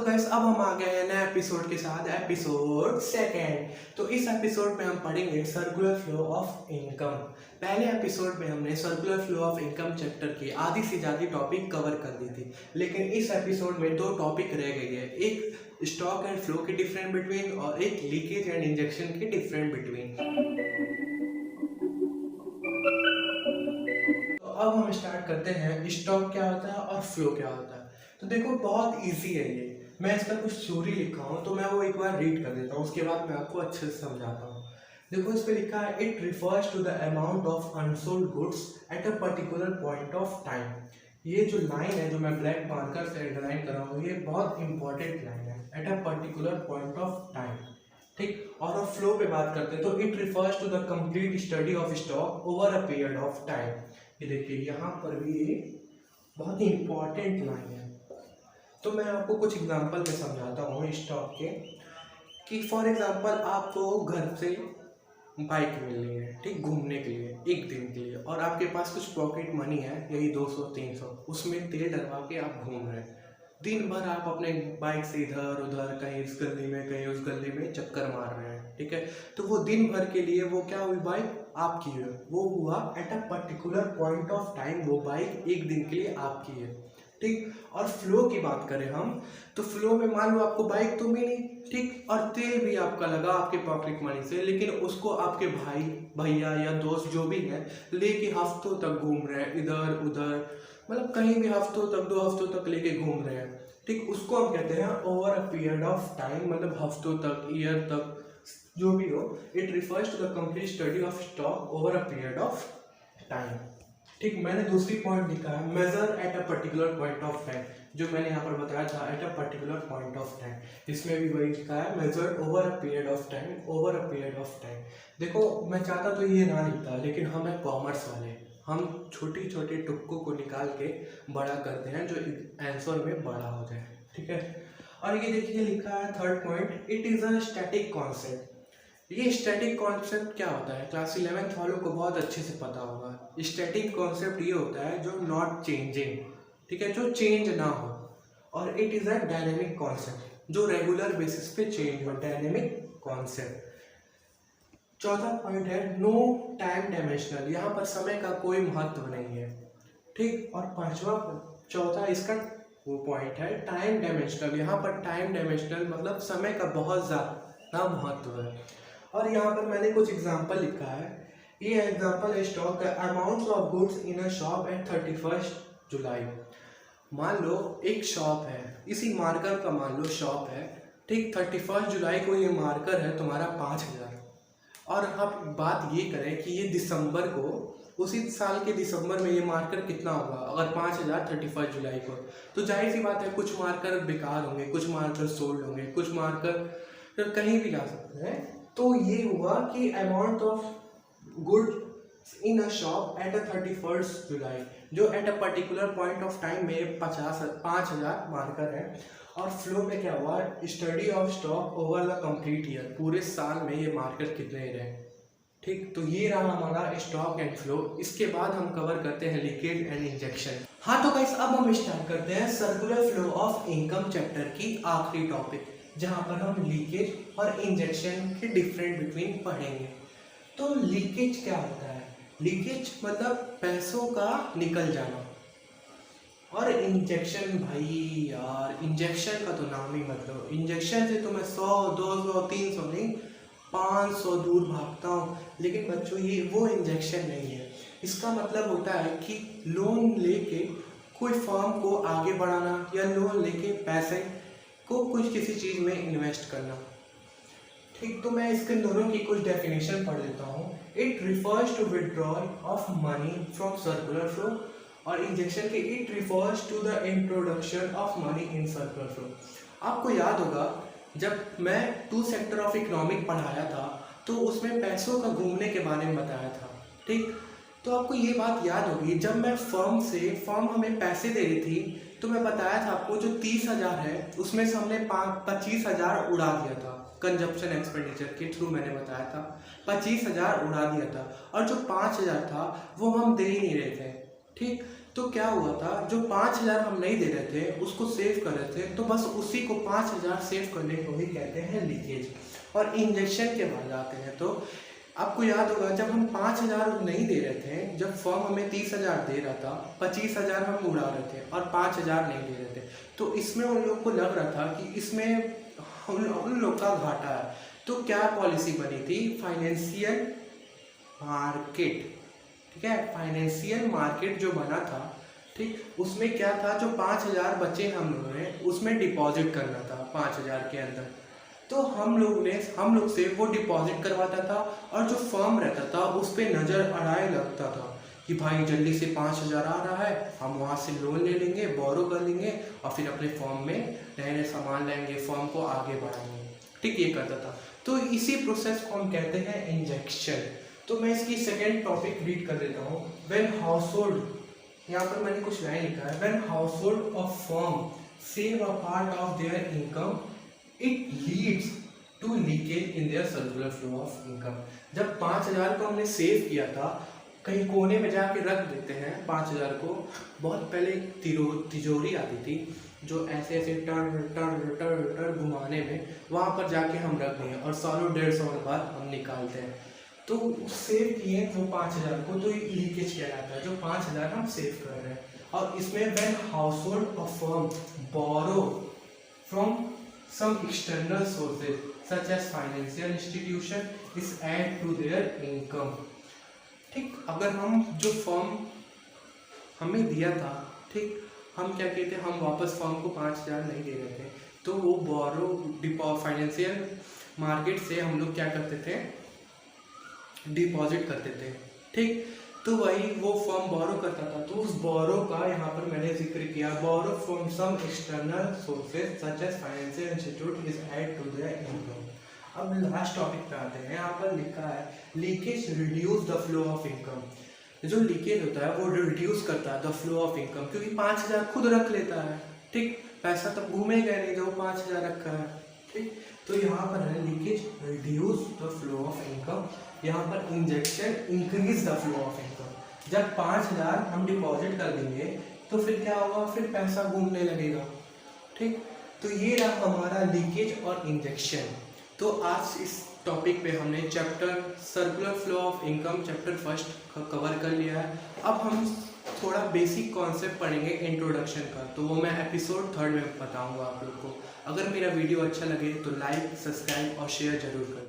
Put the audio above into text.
तो गाइस अब हम आ गए हैं नए एपिसोड के साथ, एपिसोड सेकेंड। तो इस एपिसोड में हम पढ़ेंगे सर्कुलर फ्लो ऑफ इनकम। पहले एपिसोड में हमने circular flow of income chapter की आधी से ज़्यादा टॉपिक कवर कर दी थी, लेकिन इस एपिसोड में दो टॉपिक रह गई है, एक स्टॉक एंड फ्लो की डिफरेंट बिटवीन और एक लीकेज एंड इंजेक्शन की डिफरेंट बिटवीन। तो अब हम स्टार्ट करते हैं स्टॉक क्या होता है और फ्लो क्या होता है। तो देखो बहुत इजी है ये, मैं इसका कुछ थ्योरी लिखा हूँ तो मैं वो एक बार रीड कर देता हूँ, उसके बाद मैं आपको अच्छे से समझाता हूँ। देखो इस पे लिखा है it refers to the amount of unsold goods at a particular point of time. ये जो लाइन है जो मैं ब्लैक मार्कर से अंडरलाइन कर रहा हूँ, ये बहुत इंपॉर्टेंट लाइन है, at a particular point of time. ठीक, और अब फ्लो पे बात करते हैं तो it refers to the complete study of stock over a period of time. ये देखिए यहाँ पर भी ये बहुत ही इंपॉर्टेंट लाइन है। तो मैं आपको कुछ एग्जांपल में समझाता हूँ स्टॉक के, कि फॉर एग्जांपल आपको घर से बाइक मिल रही है, ठीक, घूमने के लिए एक दिन के लिए, और आपके पास कुछ पॉकेट मनी है यही 200-300, उसमें तेल डलवा के आप घूम रहे हैं। दिन भर आप अपने बाइक से इधर उधर, कहीं इस गली में कहीं उस गली में चक्कर मार रहे हैं, ठीक है। तो वो दिन भर के लिए वो क्या हुई, बाइक आपकी है, वो हुआ eight a particular point of time, वो बाइक एक दिन के लिए आपकी है, ठीक। और फ्लो की बात करें हम, तो फ्लो में मान लो आपको बाइक तो मिली, ठीक, और तेल भी आपका लगा आपके पॉकेट मनी से, लेकिन उसको आपके भाई भैया या दोस्त जो भी है लेके हफ्तों तक घूम रहे हैं इधर उधर, मतलब कहीं भी हफ्तों तक 2 हफ्तों तक लेके घूम रहे हैं, ठीक। उसको हम कहते हैं over a period of time, मतलब हफ्तों तक, ईयर तक, जो भी हो। It refers to the complete study of stock over a period of time, ठीक। मैंने दूसरी पॉइंट लिखा है measure at a particular point of time, जो मैंने यहाँ पर बताया था at a particular point of time, इसमें भी वही लिखा है measure over a period of time, over a period of time. देखो मैं चाहता तो ये ना लिखता, लेकिन हम है कॉमर्स वाले, हम छोटी छोटी टुक्कों को निकाल के बड़ा करते हैं जो आंसर में बड़ा हो जाए, ठीक है। और ये देखिए लिखा है third point, it is a static concept. ये स्टैटिक कॉन्सेप्ट क्या होता है, क्लास 11th वालों को बहुत अच्छे से पता होगा। स्टैटिक कॉन्सेप्ट ये होता है जो नॉट चेंजिंग, ठीक है, जो चेंज ना हो। और it is a dynamic concept, जो रेगुलर बेसिस पे चेंज हो, डायनेमिक कॉन्सेप्ट। चौथा पॉइंट है नो टाइम डायमेंशनल, यहाँ पर समय का कोई महत्व नहीं है, ठीक। और चौथा इसका वो पॉइंट है टाइम डायमेंशनल, यहाँ पर टाइम डायमेंशनल मतलब समय का बहुत ज़्यादा महत्व है। और यहाँ पर मैंने कुछ एग्जांपल लिखा है, ये एग्जांपल है स्टॉक का, amounts of goods in a shop at 31 July. मान लो एक शॉप है, इसी मार्कर का मान लो शॉप है, ठीक, 31 जुलाई को ये मार्कर है तुम्हारा 5000। और अब बात ये करें कि ये दिसंबर को, उसी साल के दिसंबर में ये मार्कर कितना होगा, अगर 5000 31 जुलाई को, तो जाहिर सी बात है कुछ मार्कर बेकार होंगे, कुछ मार्कर सोल्ड होंगे, कुछ मार्कर कहीं भी जा सकते हैं। तो ये हुआ कि amount of good in a shop at a 31 जुलाई, जो eight a particular point of time में 5000 मार्कर है। और फ्लो में क्या हुआ, study of stock over the complete year, पूरे साल में ये मार्कर कितने रहे, ठीक। तो ये रहा हमारा स्टॉक एंड फ्लो। इसके बाद हम कवर करते हैं लीकेज एंड इंजेक्शन। हाँ तो गाइस अब हम स्टार्ट करते हैं circular flow of income chapter की आखिरी टॉपिक, जहाँ पर हम लीकेज और इंजेक्शन के डिफरेंट बिटवीन पढ़ेंगे। तो लीकेज क्या होता है, लीकेज मतलब पैसों का निकल जाना, और इंजेक्शन, भाई यार इंजेक्शन का तो नाम ही मत लो, इंजेक्शन से तो मैं 100 200 300 नहीं 500 दूर भागता हूँ। लेकिन बच्चों ये वो इंजेक्शन नहीं है, इसका मतलब होता है कि लोन लेके कोई फर्म को आगे बढ़ाना, या लोन लेके पैसे को कुछ किसी चीज़ में इन्वेस्ट करना, ठीक। तो मैं इसके दोनों की कुछ डेफिनेशन पढ़ लेता हूँ। It refers to withdrawal of money from circular flow, और इंजेक्शन के it refers to the introduction of money in circular flow. आपको याद होगा जब मैं 2 सेक्टर ऑफ इकोनॉमिक पढ़ाया था तो उसमें पैसों का घूमने के बारे में बताया था, ठीक। तो आपको ये बात याद होगी, जब मैं फर्म हमें पैसे दे रही थी तो मैं बताया था आपको जो 30,000 है उसमें से हमने 25,000 उड़ा दिया था, कंजप्शन एक्सपेंडिचर के थ्रू मैंने बताया था 25,000 उड़ा दिया था, और जो 5,000 था वो हम दे ही नहीं रहे थे, ठीक। तो क्या हुआ था, जो 5,000 हम नहीं दे रहे थे उसको सेव कर रहे थे, तो बस उसी को 5,000 सेव करने को ही कहते हैं लीकेज। और इंजेक्शन के बाद आते हैं, तो आपको याद होगा जब हम 5,000 नहीं दे रहे थे, जब फर्म हमें 30,000 दे रहा था, 25,000 हम उड़ा रहे थे और 5,000 नहीं दे रहे थे, तो इसमें उन लोग को लग रहा था कि इसमें उन लोग का घाटा है। तो क्या पॉलिसी बनी थी, फाइनेंशियल मार्केट, ठीक है, फाइनेंशियल मार्केट जो बना था, ठीक, उसमें क्या था, जो 5,000 बचे हम लोगों ने उसमें डिपॉजिट करना था 5,000 के अंदर, तो हम लोग से वो डिपॉजिट करवाता था, और जो फर्म रहता था उस पर नज़र अड़ाए लगता था कि भाई जल्दी से 5,000 आ रहा है, हम वहाँ से लोन ले लेंगे, बोरो कर लेंगे और फिर अपने फर्म में नए नए सामान लाएंगे, फर्म को आगे बढ़ाएंगे, ठीक, ये करता था। तो इसी प्रोसेस को हम कहते हैं इंजेक्शन। तो मैं इसकी सेकेंड टॉपिक रीड कर देता हूँ। व्हेन हाउसहोल्ड, यहाँ पर मैंने कुछ लाइन लिखा है, when household of firm save a part of their income it leads to leakage in their circular flow of income. जब 5,000 को हमने सेव किया था, कहीं कोने में जाके रख देते हैं 5,000 को। बहुत पहले तिजोरी आती थी जो ऐसे ऐसे टर टर टर टर घुमाने में, वहाँ पर जाके हम रख दें और 100-150 के बाद हम निकालते हैं। तो सेव किए वो 5,000 को, तो ये लीकेज कहलाता है, जो 5,000 हम सेव कर रहे हैं। और इसमें when household of firm borrow from some external sources such as financial institution is add to their income, ठीक, अगर हम जो फर्म हमें दिया था, ठीक, हम क्या कहते हैं, हम वापस फर्म को 5,000 नहीं दे रहे थे, तो वो बोरो फाइनेंशियल मार्केट से हम लोग क्या करते थे, डिपॉजिट करते थे, ठीक, तो वही वो फर्म बोरो करता था, तो उस बोरो का यहाँ पर मैंने जिक्र किया, borrow from some external sources such as financial institute is add to their income. अब लास्ट टॉपिक पे आते हैं। यहाँ पर लिखा है leakage reduce the flow of income. जो लीकेज होता है वो रिड्यूस करता है द फ्लो ऑफ इनकम, क्योंकि 5,000 खुद रख लेता है, ठीक, पैसा तब घूमेगा नहीं जब 5,000 रखा है, ठीक। तो यहाँ पर है leakage reduce the flow of income, यहाँ पर injection increase the flow of income. जब 5,000 हम डिपॉजिट कर देंगे तो फिर क्या होगा, फिर पैसा घूमने लगेगा, ठीक। तो ये रहा हमारा लीकेज और इंजेक्शन। तो आज इस टॉपिक पे हमने chapter circular flow of income chapter first cover कर लिया है। अब हम थोड़ा बेसिक कॉन्सेप्ट पढ़ेंगे इंट्रोडक्शन का, तो वो मैं एपिसोड 3 में बताऊंगा आप लोग को। अगर मेरा वीडियो अच्छा लगे तो लाइक, सब्सक्राइब और शेयर जरूर करें।